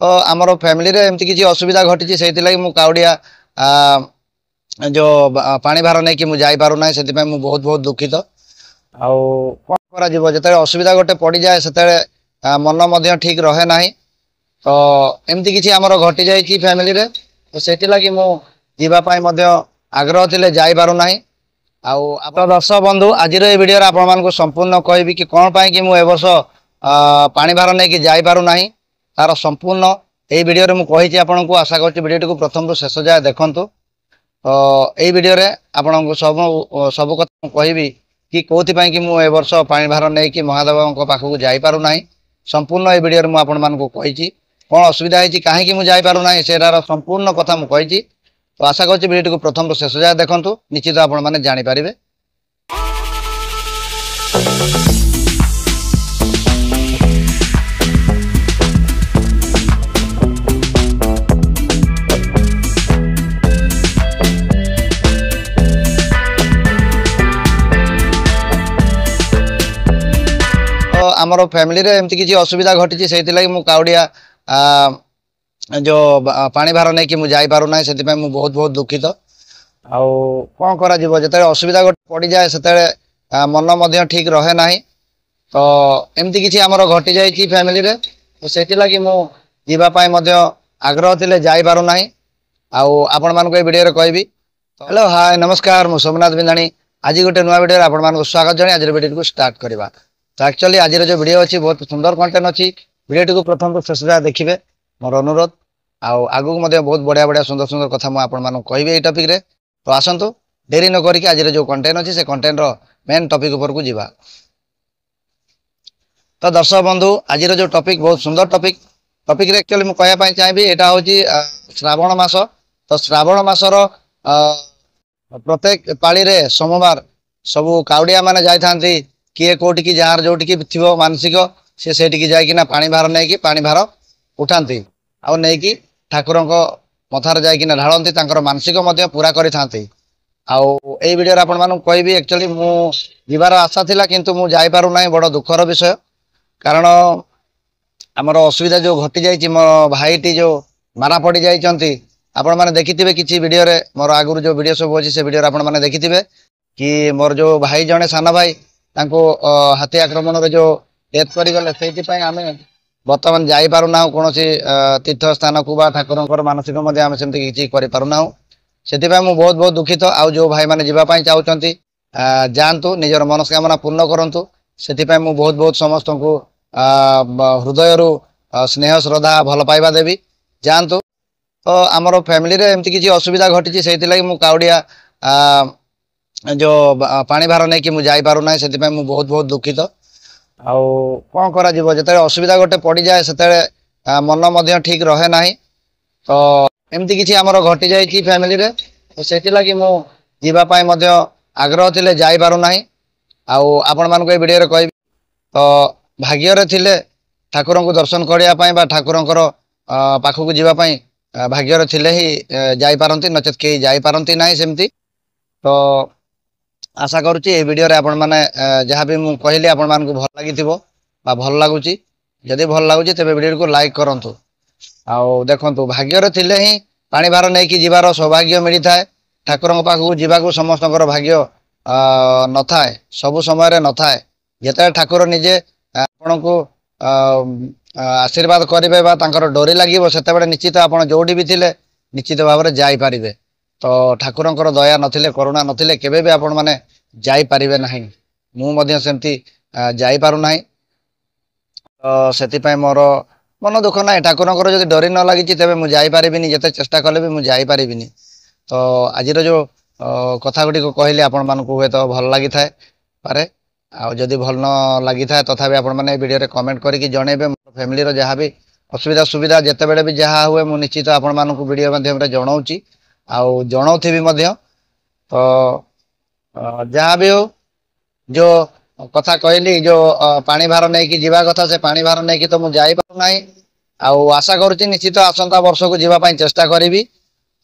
तो आमर फैमिली रे एमती किसी असुविधा घटी से मु काउडिया जो पानी भार नहीं कि मुझे जापार ना से बहुत बहुत दुखित आउ कौन कर असुविधा गोटे पड़ जाए से मन ठीक रहे ना। तो एमती किसी आमर घटी जाइए फैमिली रे तो से लगी मुझे आग्रह थे जापार ना। आप दर्शक बंधु आज वीडियो आपको संपूर्ण कहबी कि कौन पाई कि मुझे वर्ष पानी भार नहीं कि जापार ना तार संपूर्ण यही वीडियो मुझे कही आपको आशा कर वीडियो प्रथम शेष जाए देखूँ। तो यही वीडियो आपको सब कथा कहबी कि कौन कि मुझे वर्ष पानी भार नहीं कि महादेव पाखक जापार ना संपूर्ण ये वीडियो मुझे कही कौन असुविधा है कहीं मुझे जापार ना से संपूर्ण कथा मुझे। तो आशा कर वीडियो को प्रथम शेष जाए देखूँ निश्चित आपण मैंने जानीपारे। तो आमर फैमिली रे एमती किसी असुविधा घटी से काउडिया जो पानी भार नहीं कि मुझे जापार ना से बहुत बहुत दुखित आउ कौन कर असुविधा पड़ जाए से मन ठीक रहे ना। तो एमती किसी आमर घटी जाइए फैमिली रे तो से लगी मुझे आग्रह थे जापार ना। आपण मानक वीडियो कहबी। हेलो हाय नमस्कार मु सोमनाथ बिंदाणी आज गोटे नुआ वीडियो आपको स्वागत जन आज वीडियो को स्टार्ट करवा। तो एक्चुअली आज जो वीडियो अच्छी बहुत सुंदर कंटेंट अच्छी वीडियो को प्रथम तो शेष जाए देखिए मोर अनुरोध आगू बहुत बढ़िया बढ़िया सुंदर सुंदर कथा मुझे कहबी ये टॉपिक रे। तो आसतु डेरी न करिक आज जो कंटेंट अच्छी से कंटेंट मेन टॉपिक ऊपर को जीवा। तो दर्शक बंधु आज जो टॉपिक बहुत सुंदर टॉपिक रे एक्चुअली मुझे कहवाई चाहिए यहाँ हूँ श्रावण मास। तो श्रावण मासर प्रत्येक पाली रे सोमवार सबू काउडिया माने जाई किए कोटि की जार जो थी मानसिक सी से जाकना पानी भार नहीं कि पानी भार उठाती आ नहीं कि ठाकुर मथार जाकना ढालती मानसिक पूरा करी आई वीडियो आपण कहबी। एक्चुअली मुझार आशा थिला किंतु मु जापार ना बड़ दुखर विषय कारण आमर असुविधा जो घटी जाइए मो भाईटी जो मारा पड़ जाती आपण मैंने देखिथे किसी वीडियो रे मोर आगुरी जो वीडियो सब अच्छी से वीडियो आपण मैंने देखिथे कि मोर जो भाई जड़े सान भाई हाथी आक्रमण रे जो डेथ करगले से आम बर्तमान जापारूना कौन तीर्थ स्थान को ठाकुर मानसिक आम सेमती किसी करना से बहुत बहुत दुखित आउ जो भाई मैंने जावाई चाहते जातु निजर मनस्कामना पूर्ण करूँ से बहुत बहुत समस्त को हृदय स्नेह श्रद्धा भल पाइबा देवी जातु। तो आमर फैमिली रे एमती किसी असुविधा घटी से काउडिया जो पानी भार नहीं कि मुझे जापार ना से बहुत बहुत दुखित आउ कौन कर असुविधा गोटे पड़ जाए से मन ठीक रहे ना। तो एमती किसी आमर घटी जाइए फैमिली रे तो से लगी मुझे आग्रह थे जापार ना। आपण मानक वीडियो कहबी तो भाग्य थिले ठाकुर को दर्शन करने ठाकुर पाखक जावाई भाग्य थिले ही जापारती नचेत कहीं जापारती ना सेमती। तो आशा करुच्ची ये वीडियो आपण मैंने जहाँ भी मुझे कहली आपण मानक भल लगी भल लगुच जदि भल लगुच तेज वीडियो को लाइक करूँ। आउ देखु भाग्य थिले ही पानी भार नहीं कि जीवार सौभाग्य मिली थाए ठाकुर पाखक जावाक समस्त भाग्य न थाए सबु समय न थाए जिते ठाकुर निजे आपण को आशीर्वाद करेंगे डोरी लगे से निश्चित आप जोड़ी भी थिले निश्चित भाव में जापारे। तो ठाकुर दया नथिले करुणा नथिले केबे भी आपण माने जाई पारिबे नाही मु सेमती जापार ना। तो से मोर मन दुख ना ठाकुर जब डोरी न लगी तेज मुझे जापारि जिते चेष्टा कले भी मुझे जापारि। तो आज जो कथा गुड़ी कहली आपण मानक हे तो भल लगी थाए पारे आदि भल न लगी थाए तथापि आपण मैंने वीडियो कमेंट करके जनइबे फैमिली रो जहाँ भी असुविधा सुविधा जिते बड़े भी जहाँ हुए मुझे निश्चित आपण मानक वीडियो माध्यम जनाऊँगी आउ जनाउथि मध्य। तो जहाँ भी हो जो कथा कहली जो पानी भार नहीं कि जीवा कथा से पानी भार नहीं कि तो मुझे जापार ना। आशा करुच्ची निश्चित आसंता वर्ष को जीवाई चेष्टा करी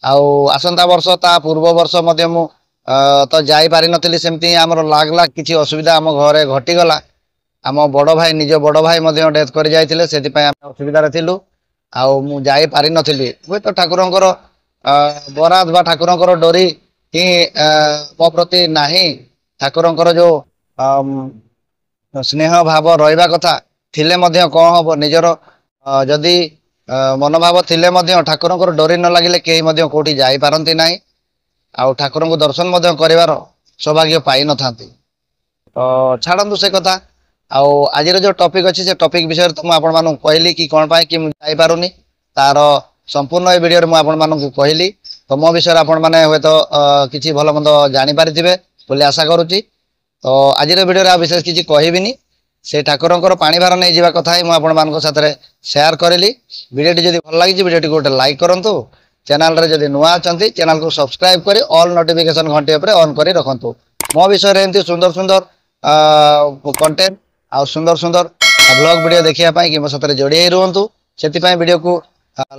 आसंता वर्ष ता पूर्व वर्ष मध्य मु तो जापारि नी सेमती आमर लागला किसी असुविधा आम घरे घटीगला आम बड़ भाई निज बड़ भाई डेथ कर जाते से असुविधा थिलु ଆଉ ମୁଁ ଯାଇ ପାରିନଥିଲି ହୁଏତ ଠାକୁରଙ୍କର ବରାଦ ବା ଠାକୁରଙ୍କର ଡୋରି ହିଁ ମୋ ପ୍ରତି ନାହିଁ। ଠାକୁରଙ୍କର ଯୋଉ ସ୍ନେହ ଭାବ ରହିବା କଥା ଥିଲେ ମଧ୍ୟ କଣ ହବ ନିଜର ଯଦି ମନୋଭାବ ଥିଲେ ମଧ୍ୟ ଠାକୁରଙ୍କର ଡୋରି ନ ଲାଗିଲେ କେହି ମଧ୍ୟ କୋଉଠି ଯାଇପାରନ୍ତି ନାହିଁ ଆଉ ଠାକୁରଙ୍କୁ ଦର୍ଶନ ମଧ୍ୟ କରିବାର ସୌଭାଗ୍ୟ ପାଇନଥାନ୍ତି। ତ ଛାଡ଼ନ୍ତୁ ସେ କଥା। ଆଉ ଆଜିର ଯୋଉ ଟପିକ୍ ଅଛି ସେ ଟପିକ୍ ବିଷୟରେ ତ ମୁଁ ଆପଣମାନଙ୍କୁ କହିଲି କି କ'ଣ ପାଇଁ କି ମୁଁ ଯାଇପାରୁନି ତାର ସମ୍ପୂର୍ଣ୍ଣ ଏ ଭିଡ଼ିଓରେ ମୁଁ ଆପଣମାନଙ୍କୁ କହିଲି। ତ ମୋ ବିଷୟରେ ଆପଣମାନେ ହୁଏତ କିଛି ଭଲ ମନ୍ଦ ଜାଣିପାରିଥିବେ ବୋଲି ଆଶା କରୁଛି। ତ ଆଜିର ଭିଡ଼ିଓରେ ଆଉ ବିଶେଷ କିଛି କହିବିନି। ସେ ଠାକୁରଙ୍କର ପାଣି ଭାର ନେଇଯିବା କଥା ହିଁ ମୁଁ ଆପଣମାନଙ୍କ ସାଥିରେ ସେୟାର କରିଲି। ଭିଡ଼ିଓଟି ଯଦି ଭଲ ଲାଗିଛି ଭିଡ଼ିଓଟିକୁ ଗୋଟେ ଲାଇକ୍ କରନ୍ତୁ। ଚ୍ୟାନେଲରେ ଯଦି ନୂଆ ଅଛନ୍ତି ଚ୍ୟାନେଲକୁ ସବସ୍କ୍ରାଇବ୍ କରି ଅଲ୍ ନୋଟିଫିକେସନ୍ ଘଣ୍ଟି ଉପରେ ଅନ୍ କରି ରଖନ୍ତୁ। ମୋ ବିଷୟରେ ଏମିତି ସୁନ୍ଦର ସୁନ୍ଦର କଣ୍ଟେଣ୍ଟ ଆଉ ସୁନ୍ଦର ସୁନ୍ଦର ବ୍ଲଗ ଭିଡ଼ିଓ ଦେଖିବା ପାଇଁ କି ମୋ ସାଥିରେ ଯୋଡ଼ି ହେଇ ରୁହନ୍ତୁ। ସେଥିପାଇଁ ଭିଡ଼ିଓକୁ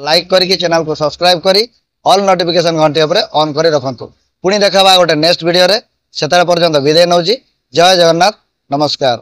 ଲାଇକ୍ କରିକି ଚ୍ୟାନେଲକୁ ସବସ୍କ୍ରାଇବ୍ କରି ଅଲ୍ ନୋଟିଫିକେସନ୍ ଘଣ୍ଟି ଉପରେ ଅନ୍ କରି ରଖନ୍ତୁ। ପୁଣି ଦେଖା ହେବା ଗୋଟେ ନେକ୍ସଟ ଭିଡ଼ିଓରେ। ସେତେବେଳେ ପର୍ଯ୍ୟନ୍ତ ବିଦାୟ ନେଉଛି। ଜୟ ଜଗନ୍ନାଥ, ନମସ୍କାର।